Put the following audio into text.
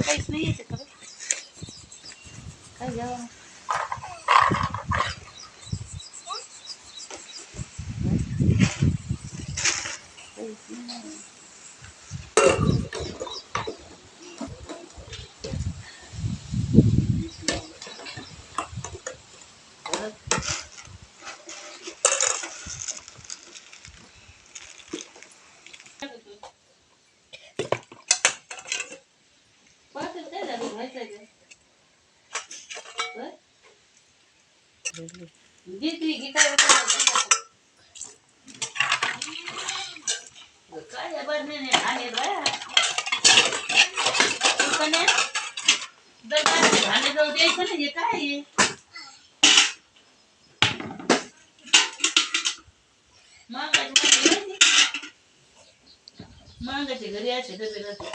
काहीच नाही येते खरं काय घ्यावं काय बरं आणि जाऊ द्यायचं नाही काय मागाच्या घरी असे डबे राहते